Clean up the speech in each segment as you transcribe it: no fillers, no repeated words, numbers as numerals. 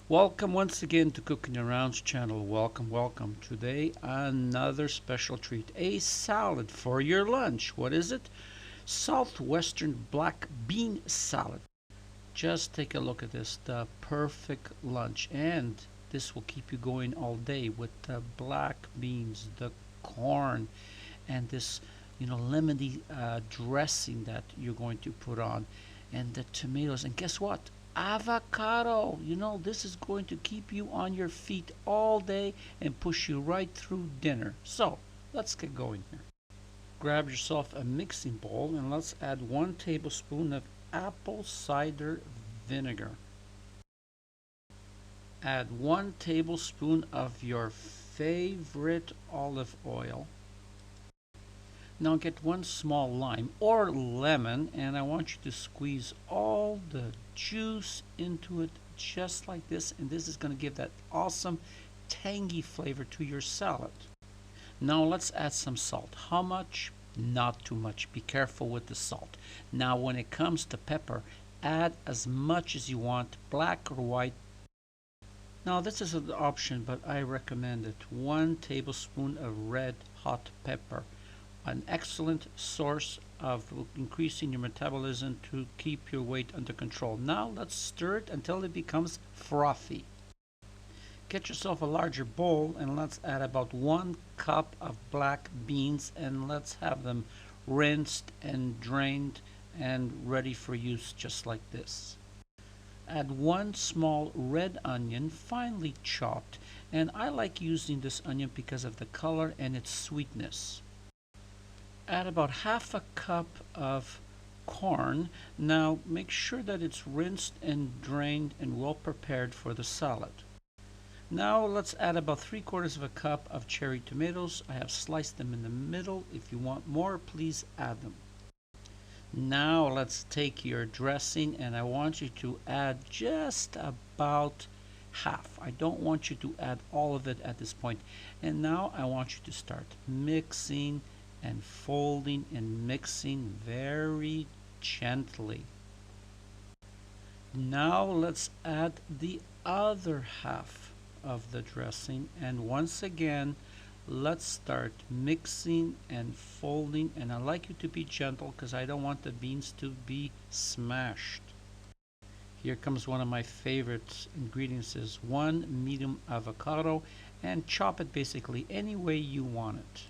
Welcome once again to Cooking Around's channel. Welcome. Today, another special treat. A salad for your lunch. What is it? Southwestern black bean salad. Just take a look at this. The perfect lunch. And this will keep you going all day with the black beans, the corn, and this, lemony dressing that you're going to put on. And the tomatoes. And guess what? Avocado. This is going to keep you on your feet all day and push you right through dinner. So let's get going here. Grab yourself a mixing bowl and let's add 1 tablespoon of apple cider vinegar. Add 1 tablespoon of your favorite olive oil. Now get 1 small lime or lemon, and I want you to squeeze all the juice into it just like this, and this is going to give that awesome tangy flavor to your salad. Now let's add some salt. How much? Not too much. Be careful with the salt. Now when it comes to pepper, add as much as you want, black or white. Now this is an option, but I recommend it. 1 tablespoon of red hot pepper. An excellent source of increasing your metabolism to keep your weight under control. Now let's stir it until it becomes frothy. Get yourself a larger bowl and let's add about 1 cup of black beans and let's have them rinsed and drained and ready for use just like this. Add 1 small red onion finely chopped, and I like using this onion because of the color and its sweetness. Add about ½ cup of corn. Now make sure that it's rinsed and drained and well prepared for the salad. Now let's add about 3/4 cup of cherry tomatoes. I have sliced them in the middle. If you want more, please add them. Now let's take your dressing and I want you to add just about half. I don't want you to add all of it at this point. And now I want you to start mixing and folding and mixing very gently. Now let's add the other half of the dressing, and once again let's start mixing and folding, and I like you to be gentle because I don't want the beans to be smashed. Here comes one of my favorite ingredients, is 1 medium avocado, and chop it basically any way you want it.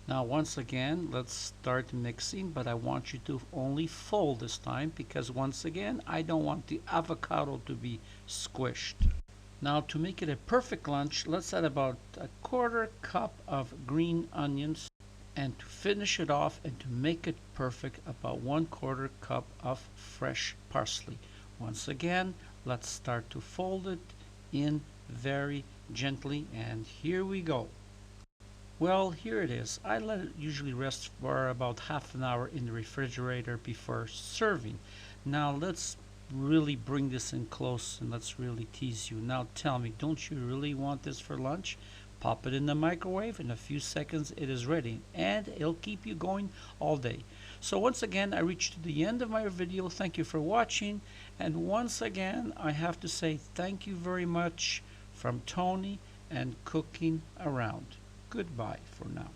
Now once again let's start mixing, but I want you to only fold this time because once again I don't want the avocado to be squished. Now to make it a perfect lunch, let's add about 1/4 cup of green onions, and to finish it off and to make it perfect, about 1/4 cup of fresh parsley. Once again let's start to fold it in very gently, and here we go. Well, here it is. I let it usually rest for about ½ an hour in the refrigerator before serving. Now let's really bring this in close and let's really tease you. Now tell me, don't you really want this for lunch? Pop it in the microwave. In a few seconds it is ready, and it'll keep you going all day. So once again I reached the end of my video. Thank you for watching, and once again I have to say thank you very much from Tony and Cooking Around. Goodbye for now.